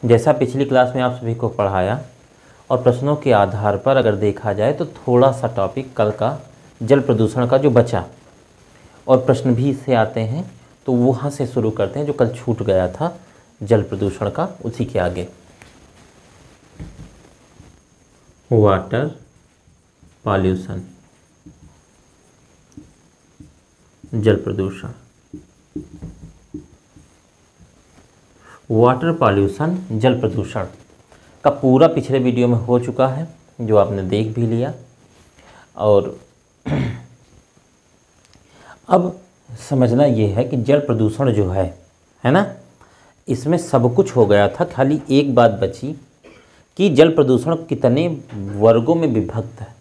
जैसा पिछली क्लास में आप सभी को पढ़ाया और प्रश्नों के आधार पर अगर देखा जाए तो थोड़ा सा टॉपिक कल का जल प्रदूषण का जो बचा और प्रश्न भी इससे आते हैं, तो वहाँ से शुरू करते हैं जो कल छूट गया था जल प्रदूषण का, उसी के आगे। वाटर पॉल्यूशन, जल प्रदूषण। वाटर पॉल्यूशन, जल प्रदूषण का पूरा पिछले वीडियो में हो चुका है, जो आपने देख भी लिया। और अब समझना ये है कि जल प्रदूषण जो है ना, इसमें सब कुछ हो गया था, खाली एक बात बची कि जल प्रदूषण कितने वर्गों में विभक्त है।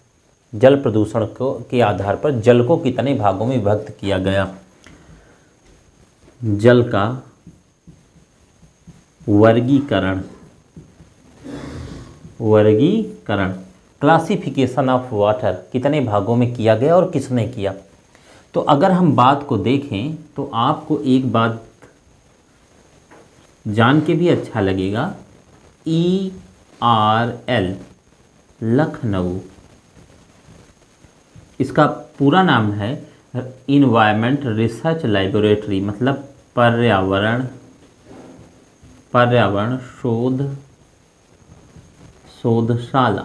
जल प्रदूषण को के आधार पर जल को कितने भागों में विभक्त किया गया। जल का वर्गीकरण, क्लासिफिकेशन ऑफ वाटर कितने भागों में किया गया और किसने किया। तो अगर हम बात को देखें तो आपको एक बात जान के भी अच्छा लगेगा, ERL लखनऊ, इसका पूरा नाम है इन्वायरमेंट रिसर्च लैबोरेटरी, मतलब पर्यावरण शोधशाला।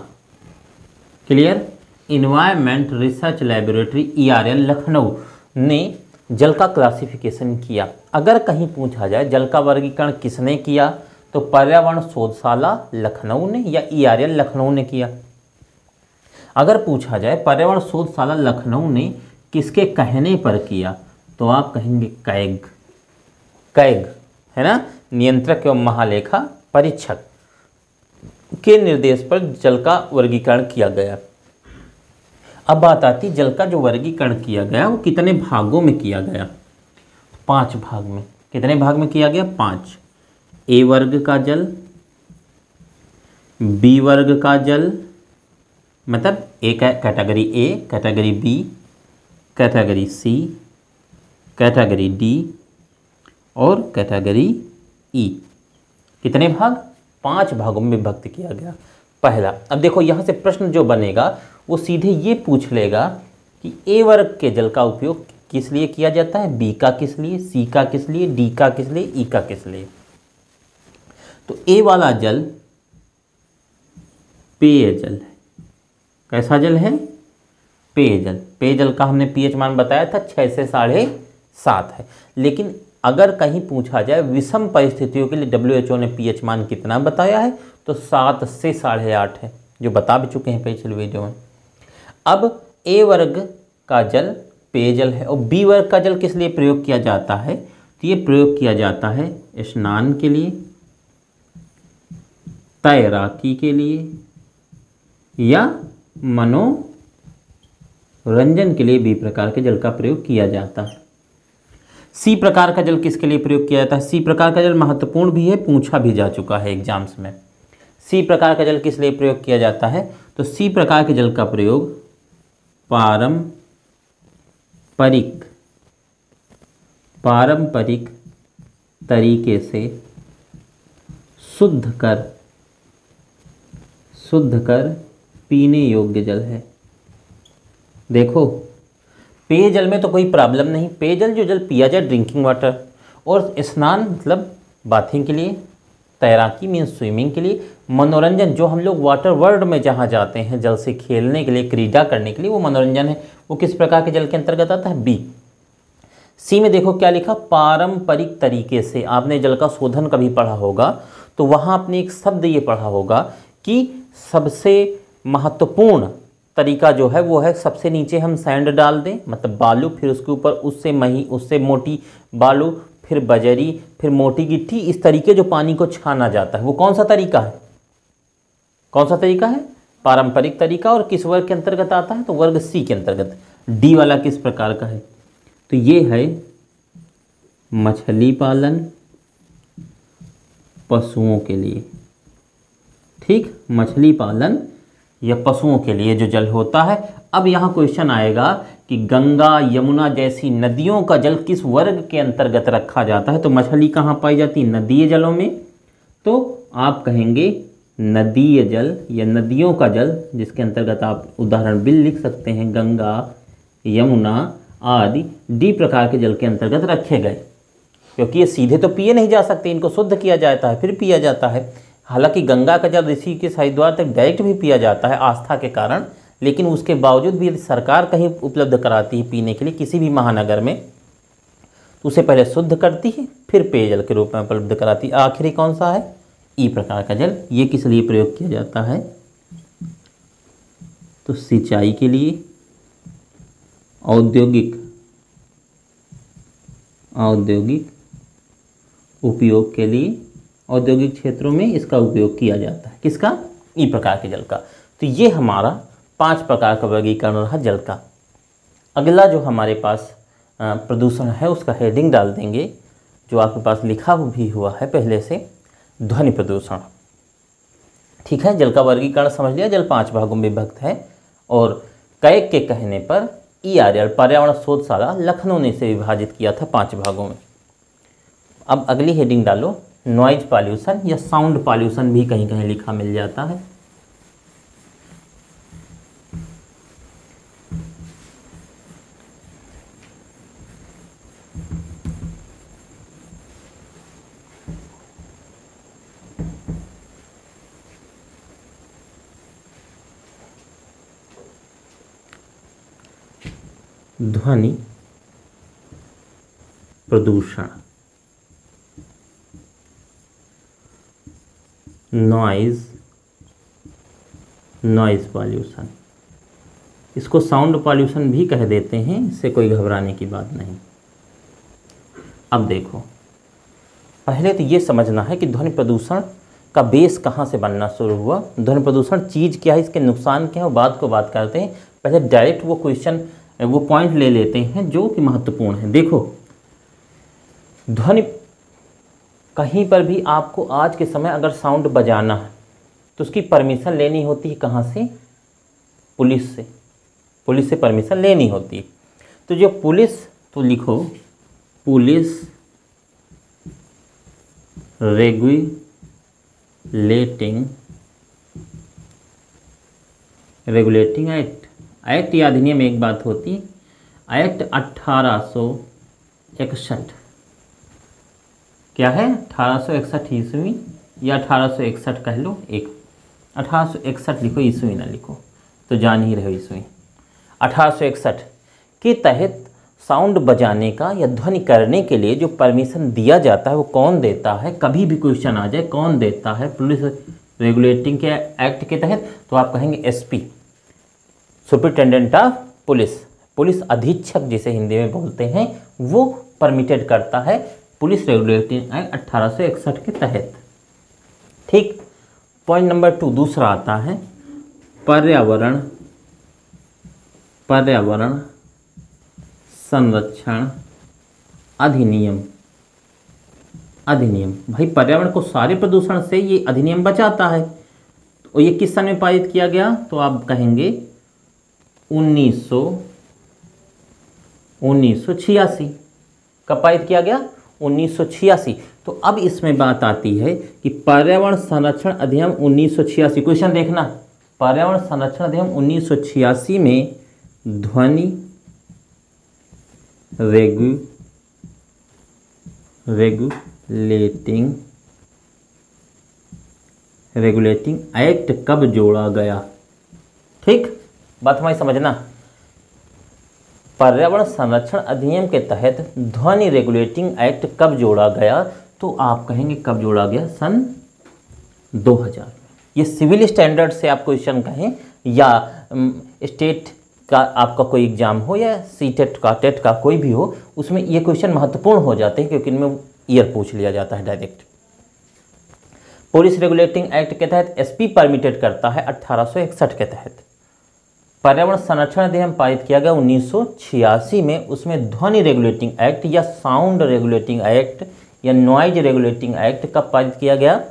Clear. Environment research laboratory ERL Lucknow ने जल का क्लासिफिकेशन किया। अगर कहीं पूछा जाए जल का वर्गीकरण किसने किया, तो पर्यावरण शोधशाला लखनऊ ने या ERL लखनऊ ने किया। अगर पूछा जाए पर्यावरण शोधशाला लखनऊ ने किसके कहने पर किया, तो आप कहेंगे कैग है ना, नियंत्रक एवं महालेखा परीक्षक के निर्देश पर जल का वर्गीकरण किया गया। अब बात आती जल का जो वर्गीकरण किया गया वो कितने भागों में किया गया। 5 भाग में। कितने भाग में किया गया? 5। ए वर्ग का जल, बी वर्ग का जल, मतलब A category A, category B, category C, category D और कैटेगरी ई। कितने भाग? 5 भागों में विभक्त किया गया। पहला, अब देखो यहाँ से प्रश्न जो बनेगा वो सीधे ये पूछ लेगा कि ए वर्ग के जल का उपयोग किस लिए किया जाता है, बी का किस लिए, सी का किस लिए, डी का किस लिए, ई का किस लिए। तो ए वाला जल पेयजल है। कैसा जल है? पेयजल। पेयजल का हमने पीएच मान बताया था 6 से 7.5 है। लेकिन अगर कहीं पूछा जाए विषम परिस्थितियों के लिए WHO ने पीएच मान कितना बताया है, तो 7 से 8.5 है, जो बता भी चुके हैं पिछले वीडियो में। अब ए वर्ग का जल पेयजल है और बी वर्ग का जल किस लिए प्रयोग किया जाता है, तो ये प्रयोग किया जाता है स्नान के लिए, तैराकी के लिए या मनोरंजन के लिए बी प्रकार के जल का प्रयोग किया जाता है। सी प्रकार का जल किसके लिए प्रयोग किया जाता है? सी प्रकार का जल महत्वपूर्ण भी है, पूछा भी जा चुका है एग्जाम्स में। सी प्रकार का जल किस लिए प्रयोग किया जाता है? तो सी प्रकार के जल का प्रयोग पारंपरिक तरीके से शुद्ध कर पीने योग्य जल है। देखो, पेयजल में तो कोई प्रॉब्लम नहीं, पेयजल जो जल पिया जाए ड्रिंकिंग वाटर, और स्नान मतलब बाथिंग के लिए, तैराकी मीन्स स्विमिंग के लिए, मनोरंजन जो हम लोग वाटर वर्ल्ड में जहाँ जाते हैं जल से खेलने के लिए, क्रीड़ा करने के लिए, वो मनोरंजन है, वो किस प्रकार के जल के अंतर्गत आता है? बी। सी में देखो क्या लिखा, पारंपरिक तरीके से। आपने जल का शोधन कभी पढ़ा होगा तो वहाँ आपने एक शब्द ये पढ़ा होगा कि सबसे महत्वपूर्ण तरीका जो है वो है सबसे नीचे हम सैंड डाल दें, मतलब बालू, फिर उसके ऊपर उससे मोटी बालू, फिर बजरी, फिर मोटी गिट्टी, इस तरीके जो पानी को छाना जाता है, वो कौन सा तरीका है? कौन सा तरीका है? पारंपरिक तरीका। और किस वर्ग के अंतर्गत आता है? तो वर्ग सी के अंतर्गत। डी वाला किस प्रकार का है? तो ये है मछली पालन पशुओं के लिए। ठीक, मछली पालन या पशुओं के लिए जो जल होता है। अब यहाँ क्वेश्चन आएगा कि गंगा, यमुना जैसी नदियों का जल किस वर्ग के अंतर्गत रखा जाता है? तो मछली कहाँ पाई जाती है? नदीय जलों में। तो आप कहेंगे नदीय जल या नदियों का जल, जिसके अंतर्गत आप उदाहरण बिल लिख सकते हैं, गंगा, यमुना आदि डी प्रकार के जल के अंतर्गत रखे गए, क्योंकि ये सीधे तो पिए नहीं जा सकते, इनको शुद्ध किया जाता है फिर पिया जाता है। हालांकि गंगा का जल ऋषिकेश हरिद्वार तक डायरेक्ट भी पिया जाता है आस्था के कारण, लेकिन उसके बावजूद भी यदि सरकार कहीं उपलब्ध कराती है पीने के लिए किसी भी महानगर में, तो उसे पहले शुद्ध करती है फिर पेयजल के रूप में उपलब्ध कराती है। आखिरी कौन सा है? ई प्रकार का जल। ये किस लिए प्रयोग किया जाता है? तो सिंचाई के लिए, औद्योगिक उपयोग के लिए, औद्योगिक क्षेत्रों में इसका उपयोग किया जाता है। किसका? ई प्रकार के जल का। तो ये हमारा 5 प्रकार का वर्गीकरण रहा जल का। अगला जो हमारे पास प्रदूषण है उसका हेडिंग डाल देंगे, जो आपके पास लिखा भी हुआ है पहले से, ध्वनि प्रदूषण। ठीक है, जल का वर्गीकरण समझ लिया। जल 5 भागों में विभक्त है और कैग के कहने पर ERL पर्यावरण शोधशाला लखनऊ ने इसे विभाजित किया था 5 भागों में। अब अगली हेडिंग डालो, नॉइज पॉल्यूशन या साउंड पॉल्यूशन भी कहीं कहीं लिखा मिल जाता है। ध्वनि प्रदूषण, नॉइज पॉल्यूशन, इसको साउंड पॉल्यूशन भी कह देते हैं, इससे कोई घबराने की बात नहीं। अब देखो, पहले तो ये समझना है कि ध्वनि प्रदूषण का बेस कहाँ से बनना शुरू हुआ, ध्वनि प्रदूषण चीज़ क्या है, इसके नुकसान क्या है, वो बात को बात करते हैं। पहले डायरेक्ट वो पॉइंट ले लेते हैं जो कि महत्वपूर्ण है। देखो, ध्वनि कहीं पर भी आपको आज के समय अगर साउंड बजाना है तो उसकी परमिशन लेनी होती है कहाँ से? पुलिस से परमिशन लेनी होती है। तो जो पुलिस, तो लिखो पुलिस रेगुलेटिंग एक्ट या अधिनियम एक बात होती है। एक्ट 1861, क्या है? 1861 ईस्वी या 1861 कह लो, 1861 लिखो, ईस्वी ना लिखो तो जान ही रहे ईस्वी। 1861 के तहत साउंड बजाने का या ध्वनि करने के लिए जो परमिशन दिया जाता है वो कौन देता है? कभी भी क्वेश्चन आ जाए कौन देता है पुलिस रेगुलेटिंग के एक्ट के तहत, तो आप कहेंगे SP, सुपरिटेंडेंट ऑफ पुलिस अधीक्षक जिसे हिंदी में बोलते हैं, वो परमिटेड करता है पुलिस रेगुलेटिंग एक्ट 1861 के तहत। ठीक। पॉइंट नंबर 2 दूसरा आता है पर्यावरण संरक्षण अधिनियम। भाई पर्यावरण को सारे प्रदूषण से ये अधिनियम बचाता है। तो ये किस सन में पारित किया गया? तो आप कहेंगे 1986। कब पारित किया गया? 1986। तो अब इसमें बात आती है कि पर्यावरण संरक्षण अधिनियम 1986, क्वेश्चन देखना, पर्यावरण संरक्षण अधिनियम 1986 में ध्वनि रेगुलेटिंग एक्ट कब जोड़ा गया? ठीक, बात हमारी समझना। पर्यावरण संरक्षण अधिनियम के तहत ध्वनि रेगुलेटिंग एक्ट कब जोड़ा गया? तो आप कहेंगे कब जोड़ा गया? सन 2000 में। ये सिविल स्टैंडर्ड से आप क्वेश्चन कहें या स्टेट का आपका कोई एग्जाम हो या CTET का, टेट का, कोई भी हो, उसमें ये क्वेश्चन महत्वपूर्ण हो जाते हैं क्योंकि इनमें ईयर पूछ लिया जाता है डायरेक्ट। पुलिस रेगुलेटिंग एक्ट के तहत SP परमिटेड करता है 1861 के तहत। पर्यावरण संरक्षण अधिनियम पारित किया गया 1986 में, उसमें ध्वनि रेगुलेटिंग एक्ट या साउंड रेगुलेटिंग एक्ट या नॉइज रेगुलेटिंग एक्ट कब पारित किया गया?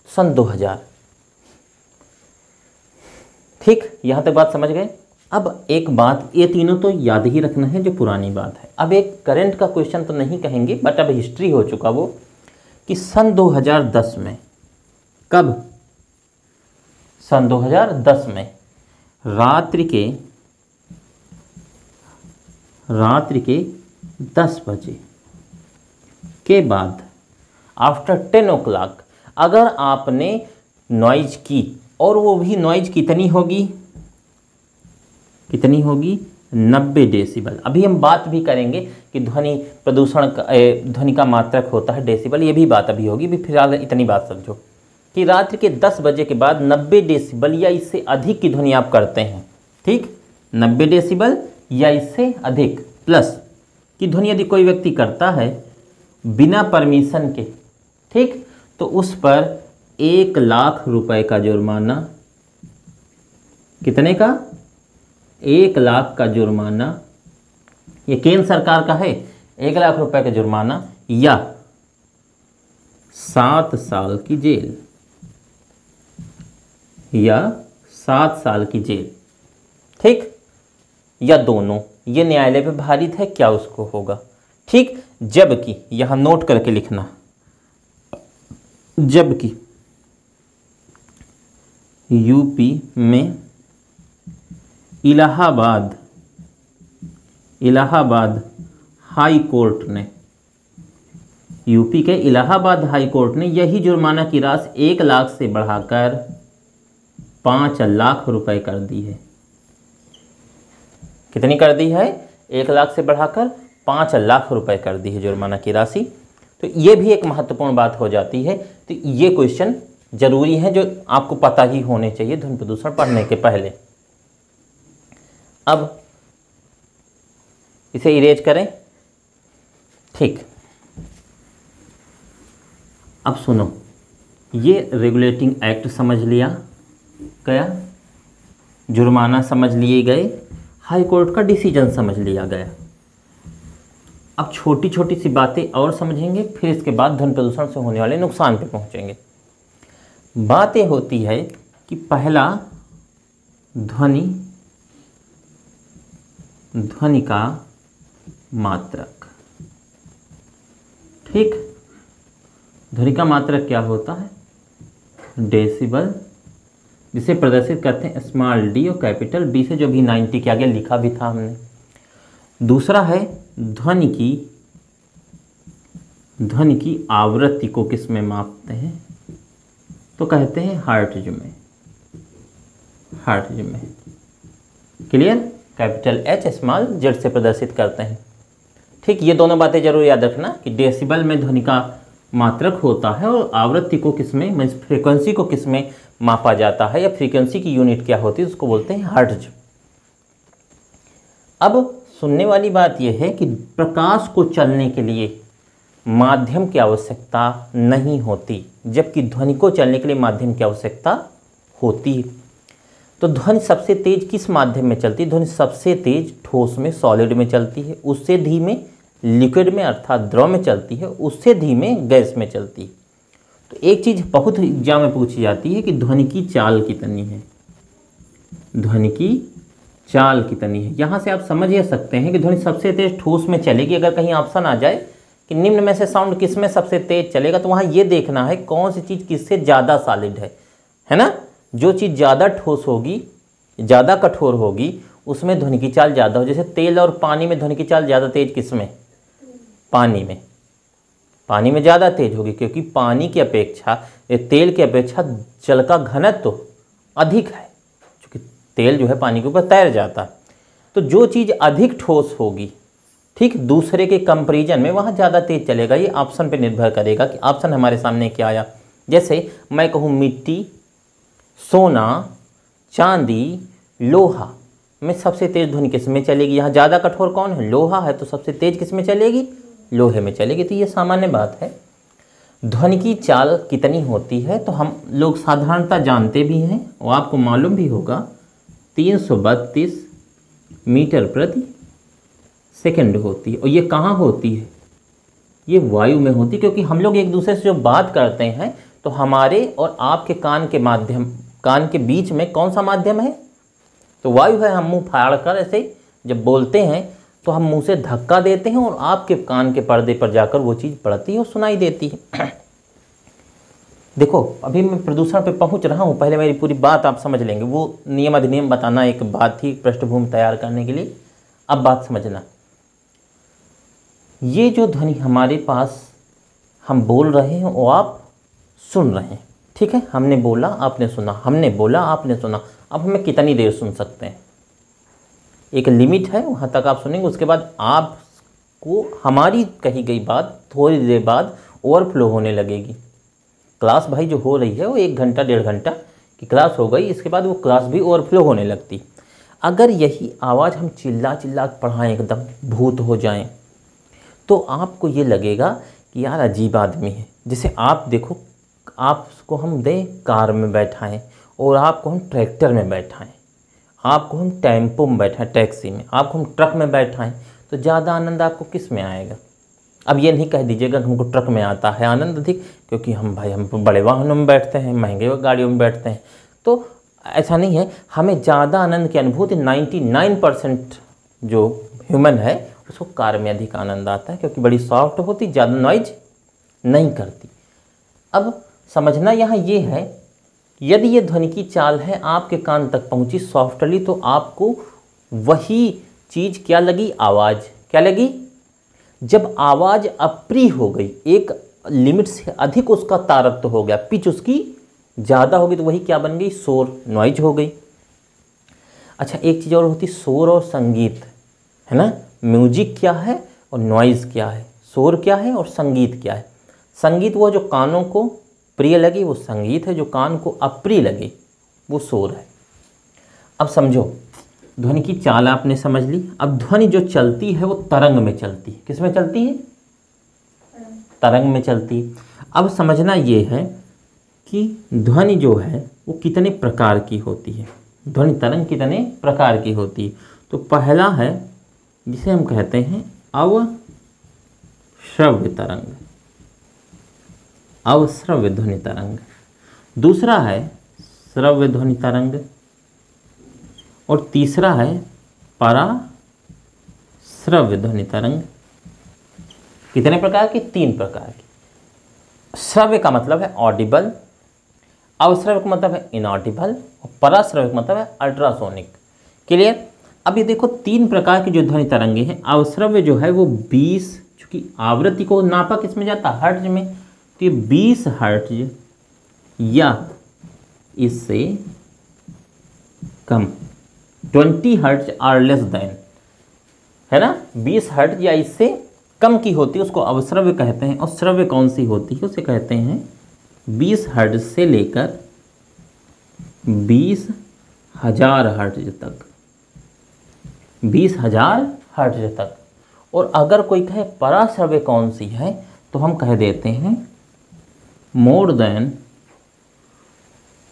सन 2000। ठीक, यहां तक बात समझ गए। अब एक बात, ये तीनों तो याद ही रखना है जो पुरानी बात है। अब एक करंट का क्वेश्चन तो नहीं कहेंगे, बट अब हिस्ट्री हो चुका वो, कि सन 2010 में, कब, सन 2010 में रात्रि के 10 बजे के बाद आफ्टर 10 o'clock अगर आपने नॉइज की, और वो भी नॉइज कितनी होगी, 90 डेसिबल। अभी हम बात भी करेंगे कि ध्वनि प्रदूषण का ध्वनि का मात्रक होता है डेसिबल, ये भी बात अभी होगी। भी फिलहाल इतनी बात समझो कि रात्रि के 10 बजे के बाद 90 डेसिबल या इससे अधिक की ध्वनि आप करते हैं, ठीक, 90 डेसिबल या इससे अधिक प्लस की ध्वनि यदि कोई व्यक्ति करता है बिना परमिशन के, ठीक, तो उस पर 1 लाख रुपए का जुर्माना, कितने का, 1 लाख का जुर्माना, ये केंद्र सरकार का है, 1 लाख रुपए का जुर्माना या 7 साल की जेल, या 7 साल की जेल, ठीक, या दोनों, ये न्यायालय पे भारित है क्या उसको होगा, ठीक। जबकि यहां नोट करके लिखना, जबकि यूपी में इलाहाबाद हाई कोर्ट ने, यूपी के इलाहाबाद हाई कोर्ट ने यही जुर्माना की राशि 1 लाख से बढ़ाकर 5 लाख रुपए कर दी है। कितनी कर दी है, 1 लाख से बढ़ाकर 5 लाख रुपए कर दी है जुर्माना की राशि। तो ये भी एक महत्वपूर्ण बात हो जाती है। तो ये क्वेश्चन जरूरी है जो आपको पता ही होने चाहिए ध्वनि प्रदूषण पढ़ने के पहले। अब इसे इरेज करें, ठीक। अब सुनो, ये रेगुलेटिंग एक्ट समझ लिया गया, जुर्माना समझ लिए गए, हाई कोर्ट का डिसीजन समझ लिया गया। अब छोटी छोटी सी बातें और समझेंगे, फिर इसके बाद ध्वनि प्रदूषण से होने वाले नुकसान पे पहुंचेंगे। बातें होती है कि पहला ध्वनि का मात्रक, ठीक, ध्वनि का मात्रक क्या होता है, डेसिबल, जिसे प्रदर्शित करते हैं स्मॉल डी और कैपिटल बी से, जो भी 90 के आगे लिखा भी था हमने। दूसरा है ध्वनि की आवृत्ति को किस में मापते हैं, तो कहते हैं हर्ट्ज में, clear, capital H small Z से प्रदर्शित करते हैं, ठीक। ये दोनों बातें जरूर याद रखना कि डेसिबल में ध्वनि का मात्रक होता है और आवृत्ति को किस में, मीन्स फ्रीक्वेंसी को किस में मापा जाता है, या फ्रीक्वेंसी की यूनिट क्या होती है उसको बोलते हैं हर्ट्ज। अब सुनने वाली बात यह है कि प्रकाश को चलने के लिए माध्यम की आवश्यकता नहीं होती, जबकि ध्वनि को चलने के लिए माध्यम की आवश्यकता होती है। तो ध्वनि सबसे तेज किस माध्यम में चलती है, ध्वनि सबसे तेज ठोस में, सॉलिड में चलती है, उससे धीमे लिक्विड में अर्थात द्रव में चलती है, उससे धीमे गैस में चलती है। तो एक चीज़ बहुत एग्जाम में पूछी जाती है कि ध्वनि की चाल कितनी है, ध्वनि की चाल कितनी है। यहाँ से आप समझ ही सकते हैं कि ध्वनि सबसे तेज ठोस में चलेगी। अगर कहीं ऑप्शन आ जाए कि निम्न में से साउंड किस में सबसे तेज चलेगा, तो वहाँ ये देखना है कौन सी चीज़ किससे ज़्यादा सॉलिड है ना। जो चीज़ ज़्यादा ठोस होगी, ज़्यादा कठोर होगी, उसमें ध्वनि की चाल ज़्यादा हो। जैसे तेल और पानी में ध्वनि की चाल ज़्यादा तेज किस में, पानी में ज़्यादा तेज होगी, क्योंकि पानी की अपेक्षा, तेल की अपेक्षा जल का घनत्व तो अधिक है, क्योंकि तेल जो है पानी के ऊपर तैर जाता है। तो जो चीज़ अधिक ठोस होगी, ठीक, दूसरे के कंपैरिजन में वहाँ ज़्यादा तेज चलेगा। ये ऑप्शन पे निर्भर करेगा कि ऑप्शन हमारे सामने क्या आया। जैसे मैं कहूँ मिट्टी, सोना, चांदी, लोहा में सबसे तेज ध्वनि किस में चलेगी। यहाँ ज़्यादा कठोर कौन है, लोहा है, तो सबसे तेज किस में चलेगी, लोहे में चलेगी। तो ये सामान्य बात है। ध्वनि की चाल कितनी होती है तो हम लोग साधारणतः जानते भी हैं और आपको मालूम भी होगा, 332 मीटर प्रति सेकंड होती है। और ये कहाँ होती है, ये वायु में होती है, क्योंकि हम लोग एक दूसरे से जो बात करते हैं तो हमारे और आपके कान के बीच में कौन सा माध्यम है, तो वायु है। हम मुंह फाड़ कर ऐसे जब बोलते हैं तो हम मुंह से धक्का देते हैं और आपके कान के पर्दे पर जाकर वो चीज़ पड़ती है और सुनाई देती है। देखो अभी मैं प्रदूषण पे पहुंच रहा हूं, पहले मेरी पूरी बात आप समझ लेंगे। वो नियम अधिनियम बताना एक बात थी पृष्ठभूमि तैयार करने के लिए। अब बात समझना, ये जो ध्वनि हमारे पास हम बोल रहे हैं वो आप सुन रहे हैं, ठीक है। हमने बोला आपने सुना, हमने बोला आपने सुना। अब हमें कितनी देर सुन सकते हैं, एक लिमिट है, वहाँ तक आप सुनेंगे। उसके बाद आपको हमारी कही गई बात थोड़ी देर बाद ओवरफ्लो होने लगेगी। क्लास भाई जो हो रही है वो 1 घंटा 1.5 घंटा की क्लास हो गई, इसके बाद वो क्लास भी ओवरफ्लो होने लगती। अगर यही आवाज़ हम चिल्ला चिल्ला पढ़ाएं, एकदम भूत हो जाएं, तो आपको ये लगेगा कि यार अजीब आदमी है। जैसे आप देखो, आपको हम दें कार में बैठाएं और आपको हम ट्रैक्टर में बैठाएं, आपको हम टेम्पो में बैठाएं, टैक्सी में, आपको हम ट्रक में बैठाएं, तो ज़्यादा आनंद आपको किस में आएगा? अब ये नहीं कह दीजिएगा कि हमको ट्रक में आता है आनंद अधिक, क्योंकि हम बड़े वाहनों में बैठते हैं, महंगे गाड़ियों में बैठते हैं। तो ऐसा नहीं है, हमें ज़्यादा आनंद की अनुभूति 99% जो ह्यूमन है उसको कार में अधिक आनंद आता है, क्योंकि बड़ी सॉफ्ट होती, ज़्यादा नॉइज नहीं करती। अब समझना यहाँ ये है, यदि ये ध्वनि की चाल है आपके कान तक पहुँची सॉफ्टली, तो आपको वही चीज़ क्या लगी? आवाज़। क्या लगी? जब आवाज़ अप्रिय हो गई, एक लिमिट से अधिक उसका तारतम्य हो गया, पिच उसकी ज़्यादा हो गई, तो वही क्या बन गई? शोर, नॉइज हो गई। अच्छा, एक चीज़ और होती, शोर और संगीत, है ना। म्यूजिक क्या है और नॉइज़ क्या है, शोर क्या है और संगीत क्या है। संगीत वो जो कानों को प्रिय लगे वो संगीत है, जो कान को अप्रिय लगे वो शोर है। अब समझो, ध्वनि की चाल आपने समझ ली। अब ध्वनि जो चलती है वो तरंग में चलती है। किस में चलती है? तरंग में चलती है। अब समझना ये है कि ध्वनि जो है वो कितने प्रकार की होती है, ध्वनि तरंग कितने प्रकार की होती है। तो पहला है जिसे हम कहते हैं अवश्रव्य तरंग, अवश्रव्य ध्वनि तरंग। दूसरा है श्रव्य ध्वनि तरंग, और तीसरा है पराश्रव्य ध्वनि तरंग। कितने प्रकार की? 3 प्रकार की। श्रव्य का मतलब है ऑडिबल, अवश्रव्य का मतलब है इनऑडिबल, और पराश्रव्य का मतलब है अल्ट्रासोनिक। क्लियर? अब ये देखो 3 प्रकार की जो ध्वनि तरंगे हैं। अवश्रव्य जो है वो 20, चूँकि आवृत्ति को नापा किसमें जाता? हर्ट्ज में, तो ये 20 हर्ट्ज या इससे कम, 20 हर्ट्ज आर लेस देन, है ना, 20 हर्ट्ज या इससे कम की होती है उसको अवश्रव्य कहते हैं। और श्रव्य कौन सी होती है? उसे कहते हैं 20 हर्ट्ज से लेकर 20,000 हर्ट्ज तक, 20,000 हर्ट्ज तक। और अगर कोई कहे पराश्रव्य कौन सी है, तो हम कह देते हैं मोर देन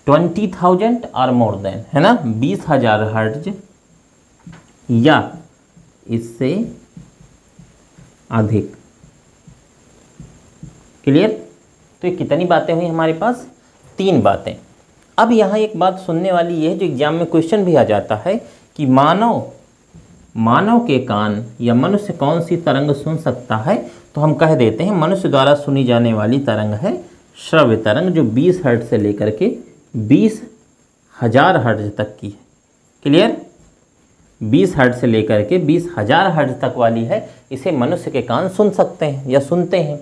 20,000 और मोर देन, है ना, 20,000 हर्ट्ज या इससे अधिक। क्लियर? तो ये कितनी बातें हुई हमारे पास? 3 बातें। अब यहाँ एक बात सुनने वाली ये है, जो एग्जाम में क्वेश्चन भी आ जाता है कि मानव के कान या मनुष्य कौन सी तरंग सुन सकता है, तो हम कह देते हैं मनुष्य द्वारा सुनी जाने वाली तरंग है श्रव्य तरंग, जो 20 हर्ट्ज से लेकर के 20,000 हर्ट्ज तक की है। क्लियर? 20 हर्ट्ज से लेकर के 20,000 हर्ट्ज तक वाली है, इसे मनुष्य के कान सुन सकते हैं या सुनते हैं।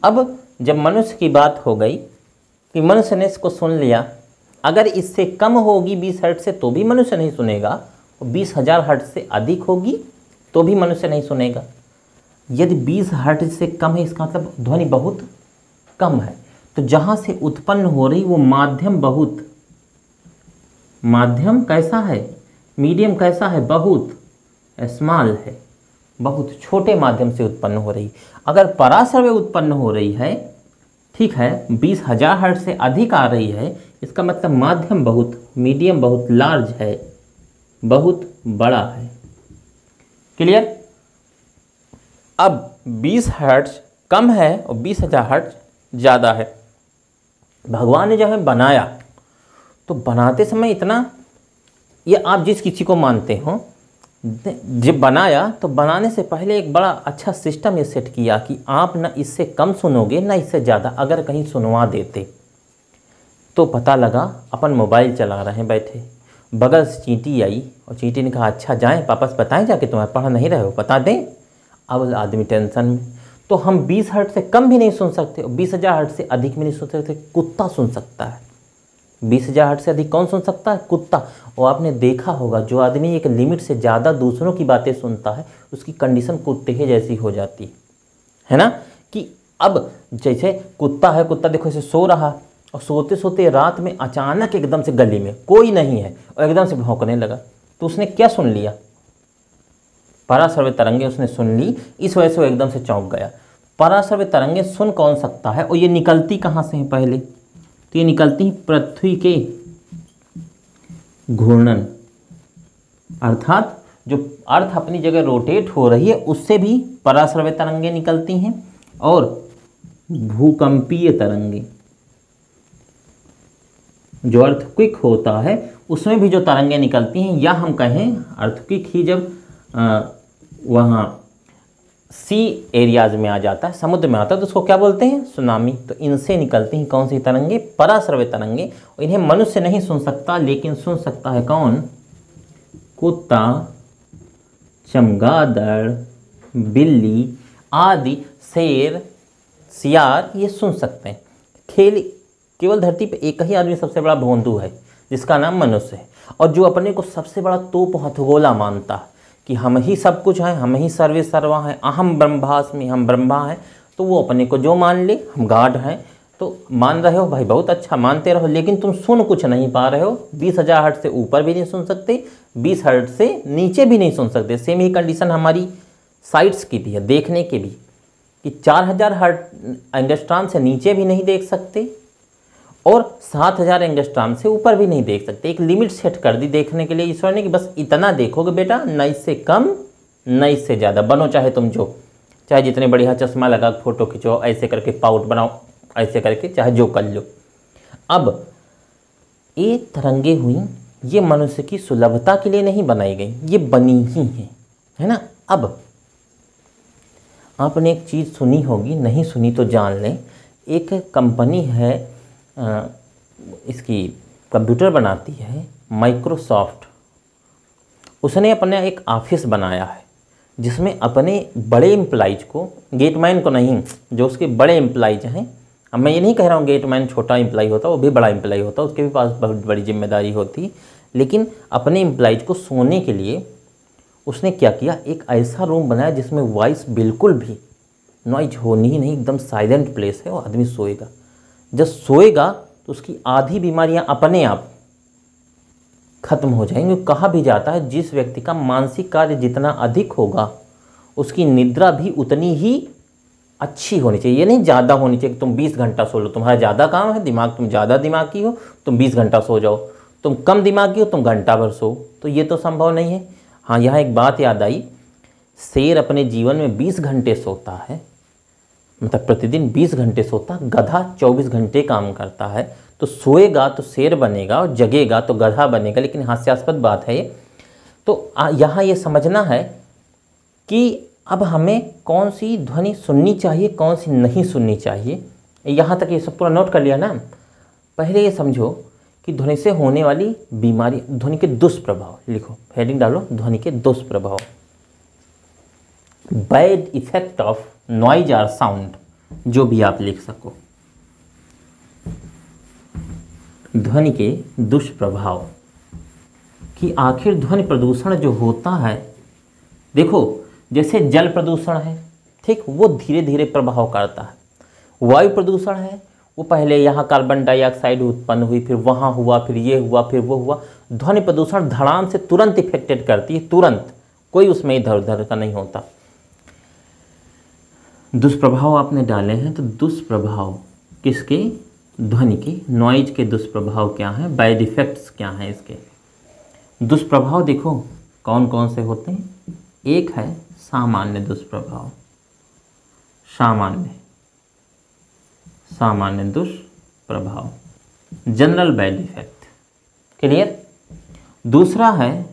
अब जब मनुष्य की बात हो गई कि मनुष्य ने इसको सुन लिया, अगर इससे कम होगी 20 हर्ट्ज से तो भी मनुष्य नहीं सुनेगा, और 20,000 हर्ट्ज से अधिक होगी तो भी मनुष्य नहीं सुनेगा। यदि 20 हर्ट्ज से कम है, इसका मतलब ध्वनि बहुत कम है। तो जहाँ से उत्पन्न हो रही वो माध्यम बहुत, माध्यम कैसा है? मीडियम कैसा है? बहुत स्मॉल है, बहुत छोटे माध्यम से उत्पन्न हो रही। अगर पराश्रव्य उत्पन्न हो रही है, ठीक है, 20,000 हर्ट्ज से अधिक आ रही है, इसका मतलब माध्यम बहुत, मीडियम बहुत, लार्ज है, बहुत बड़ा है। क्लियर? अब 20 हर्ट्ज कम है और 20,000 हर्ट्ज ज़्यादा है। भगवान ने जब हमें बनाया तो बनाते समय इतना, ये आप जिस किसी को मानते हो, जब बनाया तो बनाने से पहले एक बड़ा अच्छा सिस्टम ये सेट किया कि आप ना इससे कम सुनोगे ना इससे ज़्यादा। अगर कहीं सुनवा देते तो पता लगा अपन मोबाइल चला रहे हैं बैठे, बगल से चींटी आई और चींटी ने कहा अच्छा जाएं पापा से बताएं जाके तुम्हारे पढ़ नहीं रहे हो, बता दें। अब आदमी टेंशन में। तो हम 20 हर्ट्ज से कम भी नहीं सुन सकते, 20,000 हर्ट्ज से अधिक भी नहीं सुन सकते। कुत्ता सुन सकता है। 20,000 हर्ट्ज से अधिक कौन सुन सकता है? कुत्ता। और आपने देखा होगा जो आदमी एक लिमिट से ज़्यादा दूसरों की बातें सुनता है उसकी कंडीशन कुत्ते के जैसी हो जाती है ना। कि अब जैसे कुत्ता है, कुत्ता देखो ऐसे सो रहा और सोते सोते रात में अचानक एकदम से गली में कोई नहीं है और एकदम से भौंकने लगा, तो उसने क्या सुन लिया? पराश्रव्य तरंगे उसने सुन ली, इस वजह से वो एकदम से चौंक गया। पराश्रव्य तरंगे सुन कौन सकता है? और ये निकलती कहाँ से है पहले? तो ये निकलती पृथ्वी के घूर्णन, अर्थात जो अर्थ अपनी जगह रोटेट हो रही है उससे भी पराश्रव्य तरंगे निकलती हैं, और भूकंपीय तरंगे, जो अर्थक्विक होता है उसमें भी जो तरंगे निकलती हैं, या हम कहें अर्थक्विक ही जब वहाँ सी एरियाज में आ जाता है, समुद्र में आता है, तो उसको क्या बोलते हैं? सुनामी। तो इनसे निकलती हैं कौन सी तरंगे? पराश्रव्य तरंगे। और इन्हें मनुष्य नहीं सुन सकता, लेकिन सुन सकता है कौन? कुत्ता, चमगादड़, बिल्ली आदि, शेर, सियार, ये सुन सकते हैं। केवल धरती पे एक ही आदमी सबसे बड़ा भोंदू है जिसका नाम मनुष्य है, और जो अपने को सबसे बड़ा तोप हथगोला मानता है कि हम ही सब कुछ हैं, हम ही सर्वे सर्वा हैं, अहम ब्रह्मास्मि, हम ब्रह्मा हैं, तो वो अपने को जो मान ले, हम गॉड हैं। तो मान रहे हो भाई, बहुत अच्छा, मानते रहो, लेकिन तुम सुन कुछ नहीं पा रहे हो। 20,000 हर्ट्ज से ऊपर भी नहीं सुन सकते, 20 हर्ट्ज से नीचे भी नहीं सुन सकते। सेम ही कंडीशन हमारी साइट्स की भी है, देखने की भी, कि 4,000 एंगस्ट्रॉम से नीचे भी नहीं देख सकते और 7,000 एंगस्ट्रॉम से ऊपर भी नहीं देख सकते। एक लिमिट सेट कर दी देखने के लिए ईश्वर ने कि बस इतना देखोगे बेटा, न इससे कम न इससे ज़्यादा। बनो चाहे तुम जो, चाहे जितने बढ़िया चश्मा लगा फोटो खिंचो, ऐसे करके पाउट बनाओ, ऐसे करके चाहे जो कर लो। अब ये तरंगे हुई, ये मनुष्य की सुलभता के लिए नहीं बनाई गई, ये बनी ही है ना। अब आपने एक चीज़ सुनी होगी, नहीं सुनी तो जान लें। एक कंपनी है, इसकी कंप्यूटर बनाती है, माइक्रोसॉफ्ट। उसने अपना एक ऑफिस बनाया है जिसमें अपने बड़े एम्प्लॉइज को, गेटमैन को नहीं, जो उसके बड़े एम्प्लॉइज हैं, अब मैं ये नहीं कह रहा हूँ गेटमैन छोटा एम्प्लॉय होता, वो भी बड़ा एम्प्लॉय होता, उसके भी पास बहुत बड़ी जिम्मेदारी होती, लेकिन अपने एम्प्लॉइज को सोने के लिए उसने क्या किया, एक ऐसा रूम बनाया जिसमें वॉइस बिल्कुल भी नॉइज होनी ही नहीं, एकदम साइलेंट प्लेस है, वो आदमी सोएगा। जब सोएगा तो उसकी आधी बीमारियां अपने आप खत्म हो जाएंगी। कहा भी जाता है जिस व्यक्ति का मानसिक कार्य जितना अधिक होगा उसकी निद्रा भी उतनी ही अच्छी होनी चाहिए। ये नहीं ज़्यादा होनी चाहिए कि तुम 20 घंटा सो लो, तुम्हारा ज़्यादा काम है, दिमाग तुम ज़्यादा दिमागी हो, तुम 20 घंटा सो जाओ, तुम कम दिमागी हो, तुम घंटा भर सो, तो ये तो संभव नहीं है। हाँ, यहाँ एक बात याद आई, शेर अपने जीवन में 20 घंटे सोता है, मतलब प्रतिदिन 20 घंटे सोता, गधा 24 घंटे काम करता है। तो सोएगा तो शेर बनेगा और जगेगा तो गधा बनेगा। लेकिन हास्यास्पद बात है ये। तो यहाँ ये समझना है कि अब हमें कौन सी ध्वनि सुननी चाहिए, कौन सी नहीं सुननी चाहिए। यहाँ तक ये सब पूरा नोट कर लिया ना। पहले ये समझो कि ध्वनि से होने वाली बीमारी, ध्वनि के दुष्प्रभाव लिखो, हेडिंग डालो, ध्वनि के दुष्प्रभाव, बैड इफेक्ट ऑफ नॉइज और साउंड, जो भी आप लिख सको। ध्वनि के दुष्प्रभाव कि आखिर ध्वनि प्रदूषण जो होता है, देखो जैसे जल प्रदूषण है, ठीक, वो धीरे धीरे प्रभाव करता है। वायु प्रदूषण है, वो पहले यहाँ कार्बन डाइऑक्साइड उत्पन्न हुई, फिर वहाँ हुआ, फिर ये हुआ, फिर वो हुआ। ध्वनि प्रदूषण धड़ाम से तुरंत इफेक्टेड करती है, तुरंत, कोई उसमें इधर उधर का नहीं होता। दुष्प्रभाव आपने डाले हैं, तो दुष्प्रभाव किसके? ध्वनि के, नॉइज के दुष्प्रभाव क्या हैं, बैड इफेक्ट्स क्या हैं इसके। दुष्प्रभाव देखो कौन कौन से होते हैं। एक है सामान्य दुष्प्रभाव, सामान्य दुष्प्रभाव, जनरल बैड इफेक्ट, क्लियर। दूसरा है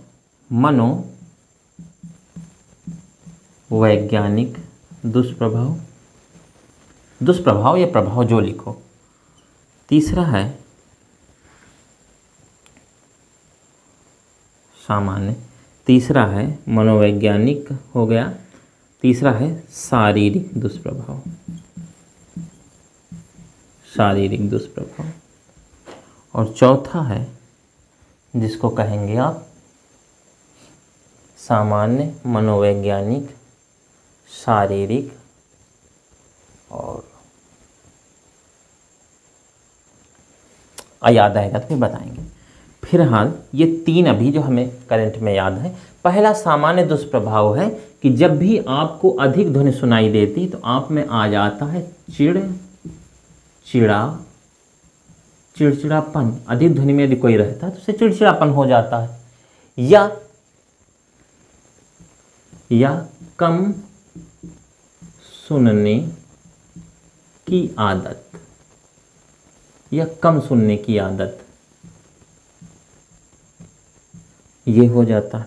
मनोवैज्ञानिक दुष्प्रभाव, दुष्प्रभाव या प्रभाव जो लिखो। तीसरा है सामान्य। तीसरा है मनोवैज्ञानिक हो गया। तीसरा है शारीरिक दुष्प्रभाव, शारीरिक दुष्प्रभाव। और चौथा है जिसको कहेंगे आप सामान्य, मनोवैज्ञानिक, शारीरिक और याद आएगा तो फिर बताएंगे। फिलहाल ये 3 अभी जो हमें करंट में याद है। पहला सामान्य दुष्प्रभाव है कि जब भी आपको अधिक ध्वनि सुनाई देती तो आप में आ जाता है चिड़चिड़ापन। अधिक ध्वनि में यदि कोई रहता है तो उसे चिड़चिड़ापन हो जाता है, या कम सुनने की आदत, या कम सुनने की आदत, ये हो जाता है।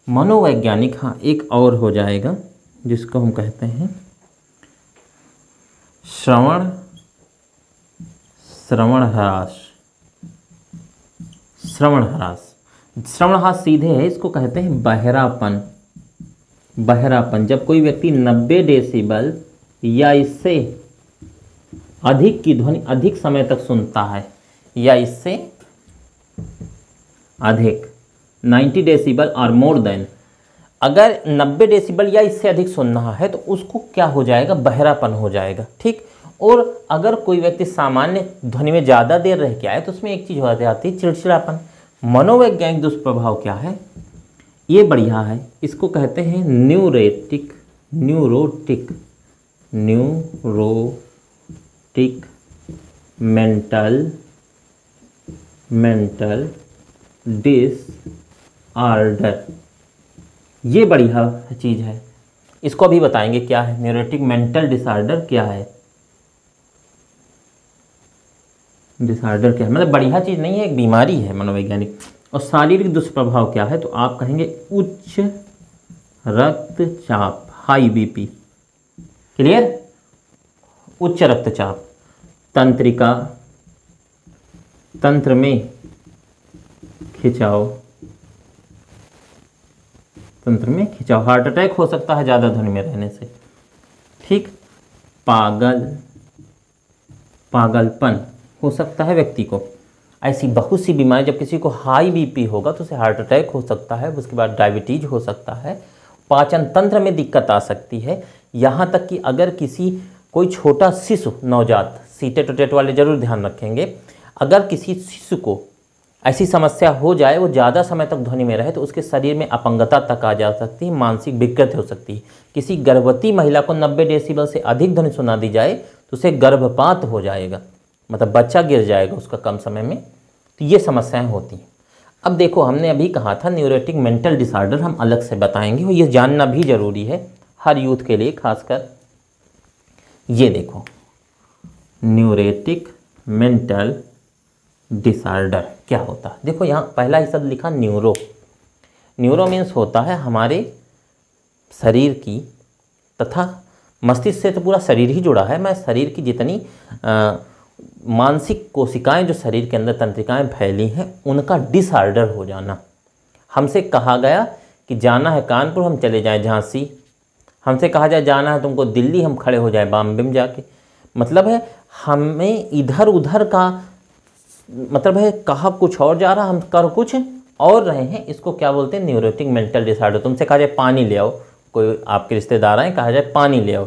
मनोवैज्ञानिक, हाँ एक और हो जाएगा जिसको हम कहते हैं श्रवण ह्रास। श्रवण ह्रास सीधे है, इसको कहते हैं बहरापन। जब कोई व्यक्ति 90 डेसिबल या इससे अधिक की ध्वनि अधिक समय तक सुनता है, या इससे अधिक 90 डेसिबल और मोर देन, अगर 90 डेसिबल या इससे अधिक सुन रहा है तो उसको क्या हो जाएगा, बहरापन हो जाएगा। ठीक। और अगर कोई व्यक्ति सामान्य ध्वनि में ज़्यादा देर रह के आए तो उसमें एक चीज़ हो जाती है, चिड़चिड़ापन। मनोवैज्ञानिक दुष्प्रभाव क्या है, ये बढ़िया है, इसको कहते हैं न्यूरोटिक मेंटल डिसऑर्डर। ये बढ़िया चीज़ है, इसको अभी बताएंगे क्या है न्यूरोटिक मेंटल डिसऑर्डर क्या है। डिसऑर्डर क्या है, मतलब बढ़िया चीज़ नहीं है, एक बीमारी है मनोवैज्ञानिक। और शारीरिक दुष्प्रभाव क्या है, तो आप कहेंगे उच्च रक्तचाप, हाई बीपी। क्लियर। उच्च रक्तचाप, तंत्र में खिंचाव, हार्ट अटैक हो सकता है ज़्यादा ध्वनि में रहने से। ठीक। पागलपन हो सकता है व्यक्ति को। ऐसी बहुत सी बीमारी, जब किसी को हाई बीपी होगा तो उसे हार्ट अटैक हो सकता है, उसके बाद डायबिटीज हो सकता है, पाचन तंत्र में दिक्कत आ सकती है। यहाँ तक कि अगर कोई छोटा शिशु, नवजात, सीटेट उटेट वाले जरूर ध्यान रखेंगे, अगर किसी शिशु को ऐसी समस्या हो जाए, वो ज़्यादा समय तक ध्वनि में रहे तो उसके शरीर में अपंगता तक आ जा सकती है, मानसिक दिक्कत हो सकती है। किसी गर्भवती महिला को 90 डेसिबल से अधिक ध्वनि सुना दी जाए तो उसे गर्भपात हो जाएगा, मतलब बच्चा गिर जाएगा उसका कम समय में। तो ये समस्याएं होती हैं। अब देखो, हमने अभी कहा था न्यूरोटिक मेंटल डिसऑर्डर हम अलग से बताएंगे, और ये जानना भी ज़रूरी है हर यूथ के लिए खासकर। ये देखो, न्यूरोटिक मेंटल डिसऑर्डर क्या होता है। देखो यहाँ पहला ही शब्द लिखा न्यूरो मीन्स होता है हमारे शरीर की, तथा मस्तिष्क से तो पूरा शरीर ही जुड़ा है। मैं शरीर की जितनी मानसिक कोशिकाएं जो शरीर के अंदर तंत्रिकाएं फैली हैं उनका डिसऑर्डर हो जाना। हमसे कहा गया कि जाना है कानपुर, हम चले जाएं झांसी। हमसे कहा जाए जाना है तुमको दिल्ली, हम खड़े हो जाए बॉम्बे में जाके। मतलब है हमें इधर उधर का, मतलब है कहा कुछ और जा रहा, हम कर कुछ और रहे हैं। इसको क्या बोलते हैं, न्यूरोटिक मेंटल डिसऑर्डर। तुमसे कहा जाए पानी ले आओ, कोई आपके रिश्तेदार आए, कहा जाए पानी ले आओ,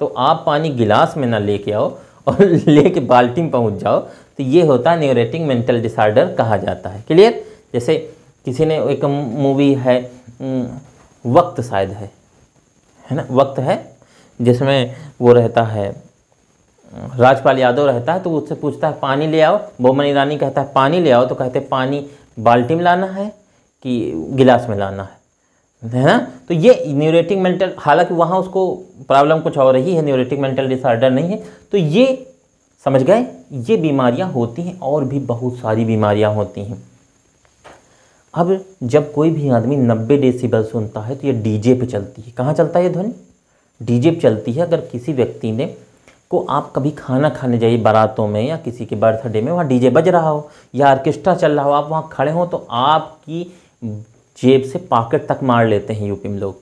तो आप पानी गिलास में ना लेके आओ और लेके बाल्टी में पहुंच जाओ, तो ये होता है न्यूरोटिक मेंटल डिसऑर्डर कहा जाता है। क्लियर। जैसे किसी ने एक मूवी है वक्त, शायद है ना, वक्त है, जिसमें वो रहता है राजपाल यादव रहता है, तो वो उससे पूछता है पानी ले आओ, बोमन ईरानी कहता है पानी ले आओ, तो कहते हैं पानी बाल्टी में लाना है कि गिलास में लाना है ना। तो ये न्यूरोटिक मेंटल, हालांकि वहाँ उसको प्रॉब्लम कुछ और ही है, न्यूरोटिक मेंटल डिसऑर्डर नहीं है। तो ये समझ गए, ये बीमारियाँ होती हैं, और भी बहुत सारी बीमारियाँ होती हैं। अब जब कोई भी आदमी 90 डेसिबल सुनता है तो ये डीजे पे चलती है। कहाँ चलता है ये ध्वनि, डीजे पे चलती है। अगर किसी व्यक्ति ने को आप कभी खाना खाने जाइए बारातों में या किसी के बर्थडे में, वहाँ डीजे बज रहा हो या ऑर्केस्ट्रा चल रहा हो, आप वहाँ खड़े हो तो आपकी जेब से पॉकेट तक मार लेते हैं यूपी में लोग,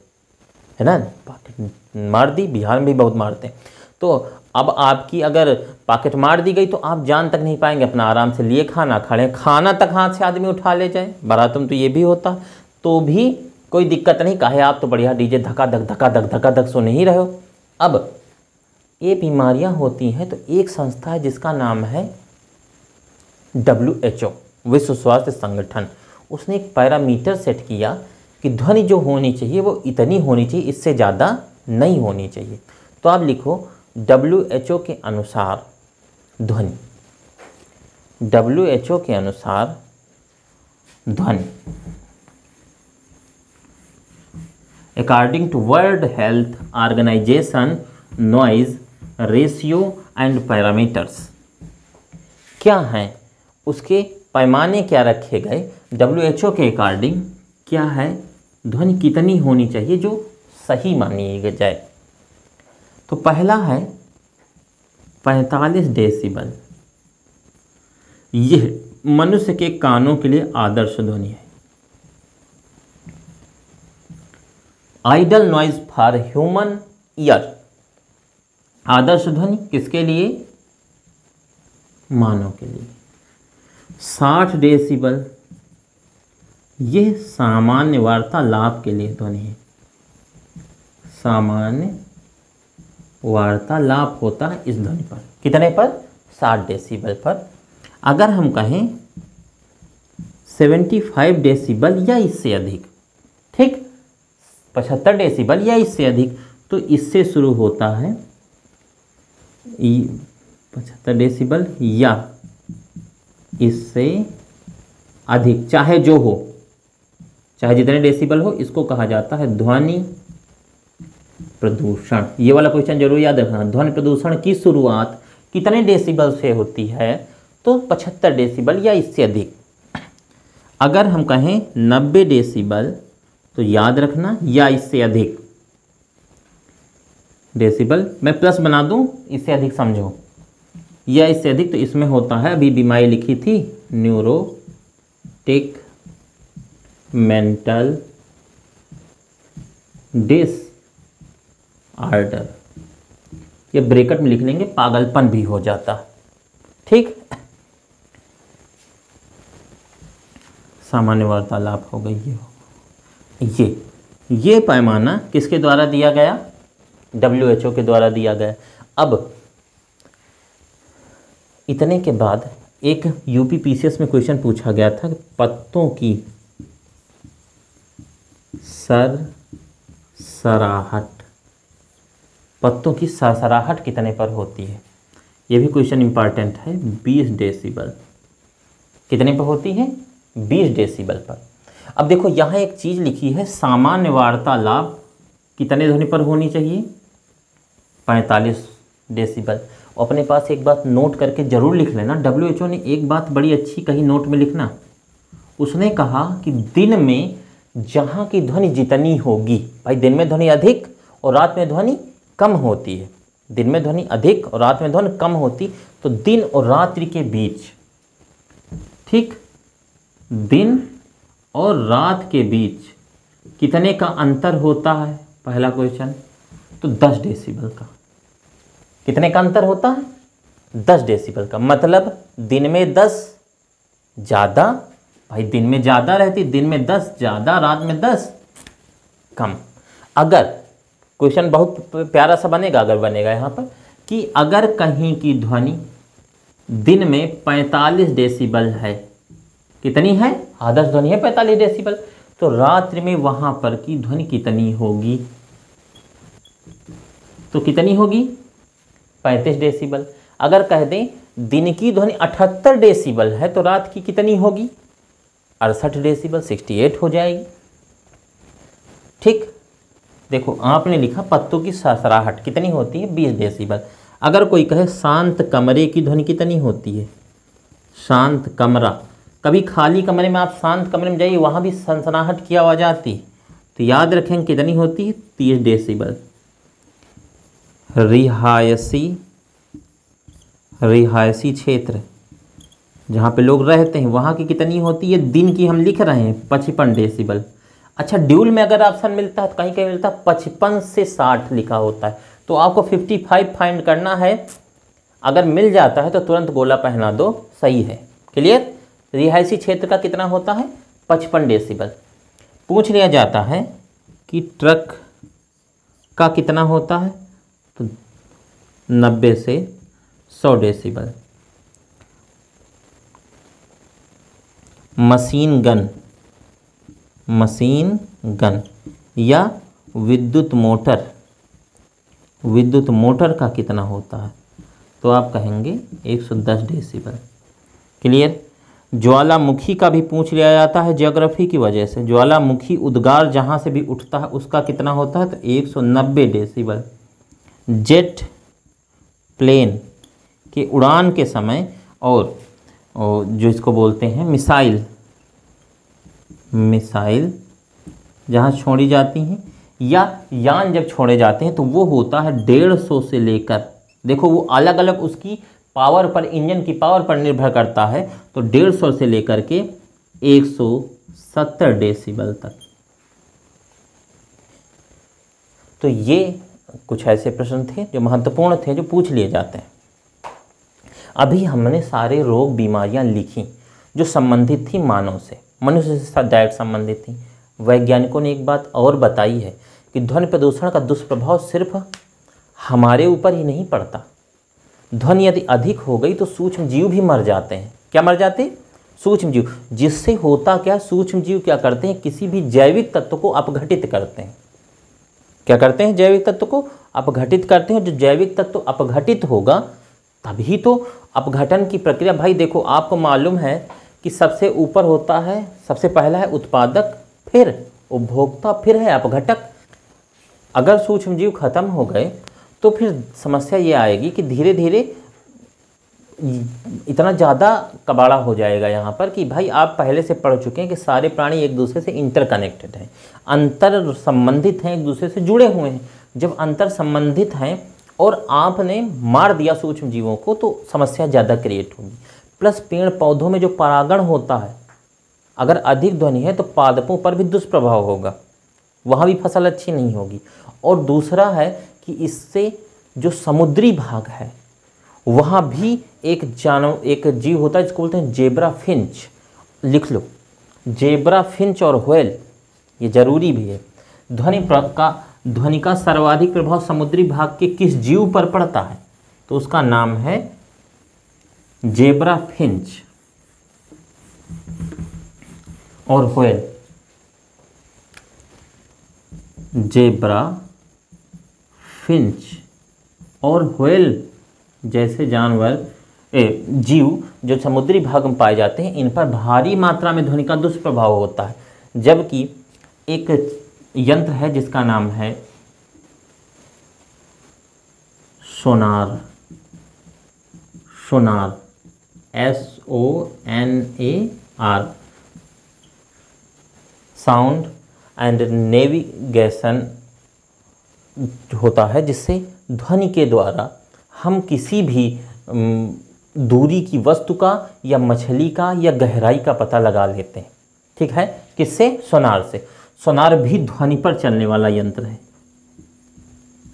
है ना, पॉकेट मार दी, बिहार में भी बहुत मारते हैं। तो अब आपकी अगर पॉकेट मार दी गई तो आप जान तक नहीं पाएंगे, अपना आराम से लिए खाना खड़े, खाना तक हाथ से आदमी उठा ले जाए, बारातों में तो ये भी होता, तो भी कोई दिक्कत नहीं, काहे आप तो बढ़िया डीजे धका धक सुन ही रहे हो। अब ये बीमारियां होती हैं तो एक संस्था है जिसका नाम है WHO, विश्व स्वास्थ्य संगठन, उसने एक पैरामीटर सेट किया कि ध्वनि जो होनी चाहिए वो इतनी होनी चाहिए, इससे ज़्यादा नहीं होनी चाहिए। तो आप लिखो WHO के अनुसार ध्वनि, WHO के अनुसार ध्वनि, according to World Health Organization noise ratio and parameters, क्या हैं उसके पैमाने, क्या रखे गए WHO के अकॉर्डिंग, क्या है ध्वनि कितनी होनी चाहिए जो सही मानी जाए। तो पहला है 45 डेसिबल, यह मनुष्य के कानों के लिए आदर्श ध्वनि है। Ideal noise for human ear, आदर्श ध्वनि किसके लिए, मानव के लिए। 60 डेसिबल, यह सामान्य वार्तालाप के लिए ध्वनि है, सामान्य वार्तालाप होता है इस ध्वनि पर, कितने पर, 60 डेसिबल पर। अगर हम कहें 75 डेसिबल या इससे अधिक, ठीक, 75 डेसिबल या इससे अधिक, तो इससे शुरू होता है 75 डेसिबल या इससे अधिक, चाहे जो हो, चाहे जितने डेसिबल हो, इसको कहा जाता है ध्वनि प्रदूषण। ये वाला क्वेश्चन जरूर याद रखना, ध्वनि प्रदूषण की शुरुआत कितने डेसिबल से होती है, तो 75 डेसिबल या इससे अधिक। अगर हम कहें 90 डेसिबल तो याद रखना या इससे अधिक डेसिबल, मैं प्लस बना दूं, इससे अधिक समझो, या इससे अधिक, तो इसमें होता है, अभी बीमारी लिखी थी, न्यूरोटिक मेंटल डिसऑर्डर, ये ब्रैकेट में लिख लेंगे, पागलपन भी हो जाता, ठीक। सामान्य वार्तालाप हो गई, ये पैमाना किसके द्वारा दिया गया, WHO के द्वारा दिया गया। अब इतने के बाद एक यूपी PCS में क्वेश्चन पूछा गया था कि पत्तों की सरसराहट, पत्तों की सरसराहट कितने पर होती है, ये भी क्वेश्चन इंपॉर्टेंट है। 20 डेसिबल, कितने पर होती है, 20 डेसिबल पर। अब देखो यहाँ एक चीज़ लिखी है, सामान्य वार्तालाप कितने ध्वनि पर होनी चाहिए, 45 डेसिबल। अपने पास एक बात नोट करके ज़रूर लिख लेना, WHO ने एक बात बड़ी अच्छी कही, नोट में लिखना, उसने कहा कि दिन में जहाँ की ध्वनि जितनी होगी, भाई दिन में ध्वनि अधिक और रात में ध्वनि कम होती है, दिन में ध्वनि अधिक और रात में ध्वनि कम होती, तो दिन और रात्रि के बीच, ठीक, दिन और रात के बीच कितने का अंतर होता है, पहला क्वेश्चन, तो 10 डेसिबल का। कितने का अंतर होता है, 10 डेसिबल का, मतलब दिन में 10 ज़्यादा, भाई दिन में ज़्यादा रहती, दिन में 10 ज़्यादा, रात में 10 कम। अगर क्वेश्चन बहुत प्यारा सा बनेगा, अगर बनेगा यहाँ पर कि अगर कहीं की ध्वनि दिन में 45 डेसिबल है, कितनी है, आदर्श ध्वनि है 45 डेसिबल, तो रात्रि में वहाँ पर की ध्वनि कितनी होगी, तो कितनी होगी, 35 डेसिबल। अगर कह दें दिन की ध्वनि 78 डेसिबल है, तो रात की कितनी होगी, 68 डेसिबल, 68 हो जाएगी, ठीक। देखो आपने लिखा पत्तों की सरसराहट कितनी होती है, 20 डेसिबल। अगर कोई कहे शांत कमरे की ध्वनि कितनी होती है, शांत कमरा, कभी खाली कमरे में आप शांत कमरे में जाइए, वहाँ भी सनसनाहट की आवाज़ आती, तो याद रखें कितनी होती है, 30 डेसिबल। रिहायशी क्षेत्र जहाँ पे लोग रहते हैं, वहाँ की कितनी होती है, दिन की हम लिख रहे हैं 55 डेसिबल, अच्छा, ड्यूल में अगर ऑप्शन मिलता है तो कहीं कहीं मिलता है 55 से 60 लिखा होता है, तो आपको 55 फाइंड करना है। अगर मिल जाता है तो तुरंत गोला पहना दो, सही है। क्लियर। रिहायशी क्षेत्र का कितना होता है? 55 डेसिबल। पूछ लिया जाता है कि ट्रक का कितना होता है, तो 90 से 100 डेसिबल। मशीन गन या विद्युत मोटर का कितना होता है, तो आप कहेंगे 110 डेसिबल। क्लियर। ज्वालामुखी का भी पूछ लिया जाता है ज्योग्राफी की वजह से। ज्वालामुखी उद्गार जहाँ से भी उठता है उसका कितना होता है, तो 190 डेसिबल। जेट प्लेन के उड़ान के समय और जो इसको बोलते हैं मिसाइल जहाँ छोड़ी जाती हैं या यान जब छोड़े जाते हैं तो वो होता है 150 से लेकर, देखो वो अलग अलग उसकी पावर पर, इंजन की पावर पर निर्भर करता है, तो 150 से लेकर के 170 डेसिबल तक। तो ये कुछ ऐसे प्रश्न थे जो महत्वपूर्ण थे, जो पूछ लिए जाते हैं। अभी हमने सारे रोग बीमारियां लिखी जो संबंधित थी मानव से, मनुष्य से डायरेक्ट संबंधित थी। वैज्ञानिकों ने एक बात और बताई है कि ध्वनि प्रदूषण का दुष्प्रभाव सिर्फ हमारे ऊपर ही नहीं पड़ता। ध्वनि यदि अधिक हो गई तो सूक्ष्म जीव भी मर जाते हैं। क्या मर जाते? सूक्ष्म जीव। जिससे होता क्या, सूक्ष्म जीव क्या करते हैं, किसी भी जैविक तत्व को अपघटित करते हैं। क्या करते हैं? जैविक तत्व को अपघटित करते हैं। जो जैविक तत्व अपघटित होगा तभी तो अपघटन की प्रक्रिया। भाई देखो, आपको मालूम है कि सबसे ऊपर होता है, सबसे पहला है उत्पादक, फिर उपभोक्ता, फिर है अपघटक। अगर सूक्ष्म जीव खत्म हो गए तो फिर समस्या ये आएगी कि धीरे धीरे इतना ज़्यादा कबाड़ा हो जाएगा यहाँ पर कि भाई आप पहले से पढ़ चुके हैं कि सारे प्राणी एक दूसरे से इंटरकनेक्टेड हैं, अंतर संबंधित हैं, एक दूसरे से जुड़े हुए हैं। जब अंतर संबंधित हैं और आपने मार दिया सूक्ष्म जीवों को तो समस्या ज़्यादा क्रिएट होगी। प्लस पेड़ पौधों में जो परागण होता है, अगर अधिक ध्वनि है तो पादपों पर भी दुष्प्रभाव होगा, वहाँ भी फसल अच्छी नहीं होगी। और दूसरा है कि इससे जो समुद्री भाग है वहाँ भी एक जीव होता है जिसको बोलते हैं जेब्रा फिंच। लिख लो, जेब्रा फिंच और व्हेल, ये जरूरी भी है। ध्वनि का सर्वाधिक प्रभाव समुद्री भाग के किस जीव पर पड़ता है, तो उसका नाम है जेब्रा फिंच और व्हेल। जेब्रा फिंच और व्हेल जैसे जानवर जीव जो समुद्री भाग में पाए जाते हैं, इन पर भारी मात्रा में ध्वनि का दुष्प्रभाव होता है। जबकि एक यंत्र है जिसका नाम है सोनार, SONAR, साउंड एंड नेविगेशन होता है, जिससे ध्वनि के द्वारा हम किसी भी दूरी की वस्तु का या मछली का या गहराई का पता लगा लेते हैं। ठीक है, किससे? सोनार से। सोनार भी ध्वनि पर चलने वाला यंत्र है।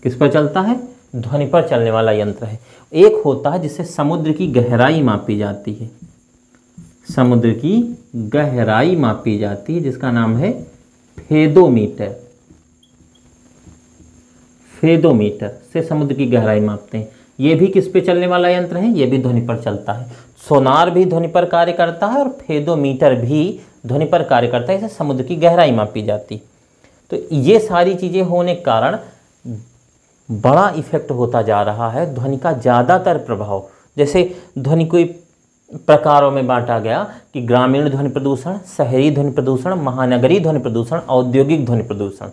किस पर चलता है? ध्वनि पर चलने वाला यंत्र है। एक होता है जिससे समुद्र की गहराई मापी जाती है, समुद्र की गहराई मापी जाती है, जिसका नाम है फेदोमीटर। फेदोमीटर से समुद्र की गहराई मापते हैं। ये भी किस पे चलने वाला यंत्र है? ये भी ध्वनि पर चलता है। सोनार भी ध्वनि पर कार्य करता है और फेदोमीटर भी ध्वनि पर कार्य करता है, इससे समुद्र की गहराई मापी जाती। तो ये सारी चीज़ें होने के कारण बड़ा इफेक्ट होता जा रहा है ध्वनि का ज़्यादातर प्रभाव। जैसे ध्वनि कोई प्रकारों में बांटा गया कि ग्रामीण ध्वनि प्रदूषण, शहरी ध्वनि प्रदूषण, महानगरीय ध्वनि प्रदूषण, औद्योगिक ध्वनि प्रदूषण।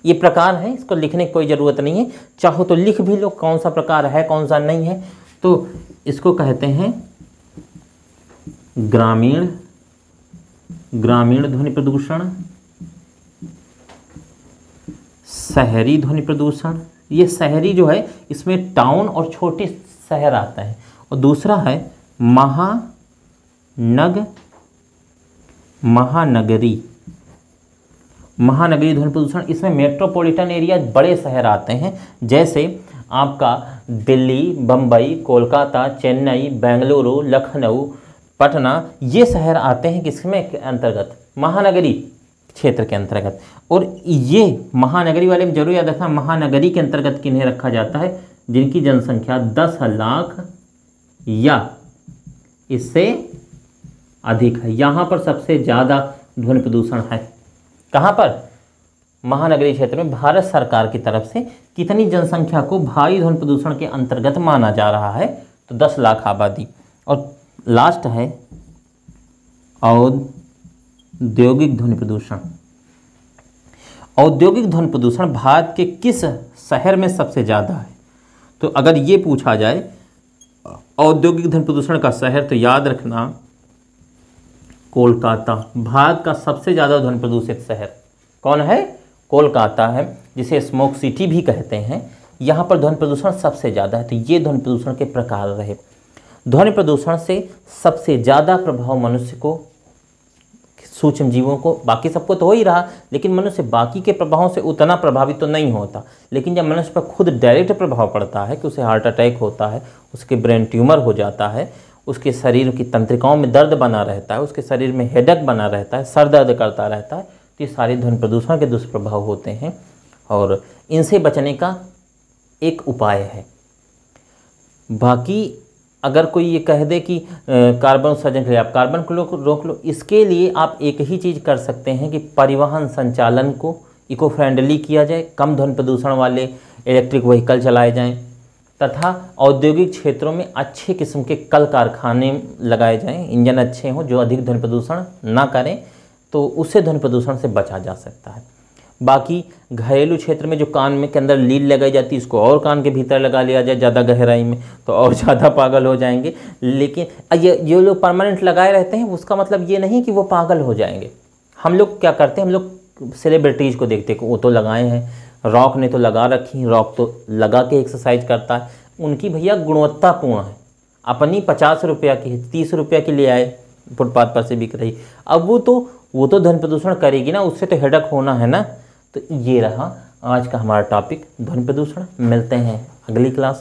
ये प्रकार है, इसको लिखने की कोई ज़रूरत नहीं है, चाहो तो लिख भी लो कौन सा प्रकार है कौन सा नहीं है। तो इसको कहते हैं ग्रामीण ध्वनि प्रदूषण, शहरी ध्वनि प्रदूषण। ये शहरी जो है इसमें टाउन और छोटे शहर आता है। और दूसरा है महानगरीय ध्वनि प्रदूषण, इसमें मेट्रोपॉलिटन एरिया बड़े शहर आते हैं, जैसे आपका दिल्ली, बम्बई, कोलकाता, चेन्नई, बेंगलुरु, लखनऊ, पटना, ये शहर आते हैं किसमें के अंतर्गत, महानगरी क्षेत्र के अंतर्गत। और ये महानगरी वाले में जरूर याद रखना, महानगरी के अंतर्गत किन्हें रखा जाता है, जिनकी जनसंख्या 10 लाख या इससे अधिक है। यहाँ पर सबसे ज़्यादा ध्वनि प्रदूषण है। कहाँ पर? महानगरीय क्षेत्र में। भारत सरकार की तरफ से कितनी जनसंख्या को भारी ध्वनि प्रदूषण के अंतर्गत माना जा रहा है, तो 10 लाख आबादी। और लास्ट है औद्योगिक ध्वनि प्रदूषण। औद्योगिक ध्वनि प्रदूषण भारत के किस शहर में सबसे ज़्यादा है? तो अगर ये पूछा जाए औद्योगिक ध्वनि प्रदूषण का शहर, तो याद रखना कोलकाता। भारत का सबसे ज़्यादा ध्वनि प्रदूषित शहर कौन है? कोलकाता है, जिसे स्मोक सिटी भी कहते हैं। यहाँ पर ध्वनि प्रदूषण सबसे ज़्यादा है। तो ये ध्वनि प्रदूषण के प्रकार रहे। ध्वनि प्रदूषण से सबसे ज़्यादा प्रभाव मनुष्य को, सूक्ष्म जीवों को, बाकी सबको तो हो ही रहा, लेकिन मनुष्य बाकी के प्रभावों से उतना प्रभावित तो नहीं होता। लेकिन जब मनुष्य पर खुद डायरेक्ट प्रभाव पड़ता है कि उसे हार्ट अटैक होता है, उसके ब्रेन ट्यूमर हो जाता है, उसके शरीर की तंत्रिकाओं में दर्द बना रहता है, उसके शरीर में हेडेक बना रहता है, सर दर्द करता रहता है, तो ये सारे ध्वनि प्रदूषण के दुष्प्रभाव होते हैं। और इनसे बचने का एक उपाय है। बाकी अगर कोई ये कह दे कि कार्बन उत्सर्जन के लिए आप कार्बन को रोक लो, इसके लिए आप एक ही चीज़ कर सकते हैं कि परिवहन संचालन को इको फ्रेंडली किया जाए, कम ध्वनि प्रदूषण वाले इलेक्ट्रिक व्हीकल चलाए जाएं, तथा औद्योगिक क्षेत्रों में अच्छे किस्म के कल कारखाने लगाए जाएं, इंजन अच्छे हों जो अधिक ध्वनि प्रदूषण ना करें, तो उससे ध्वनि प्रदूषण से बचा जा सकता है। बाकी घरेलू क्षेत्र में जो कान में के अंदर लीड लगाई जाती है, इसको और कान के भीतर लगा लिया जाए ज़्यादा गहराई में, तो और ज़्यादा पागल हो जाएंगे। लेकिन ये लोग परमानेंट लगाए रहते हैं, उसका मतलब ये नहीं कि वो पागल हो जाएंगे। हम लोग क्या करते हैं, हम लोग सेलिब्रिटीज़ को देखते हैं, वो तो लगाए हैं, रॉक ने तो लगा रखी, रॉक तो लगा के एक्सरसाइज करता है, उनकी भैया गुणवत्तापूर्ण है। अपनी 50 रुपया की 30 रुपया की ले आए, फुटपाथ पर से बिक रही, अब वो तो ध्वनि प्रदूषण करेगी ना, उससे तो हेडक होना है ना। तो ये रहा आज का हमारा टॉपिक, ध्वनि प्रदूषण। मिलते हैं अगली क्लास।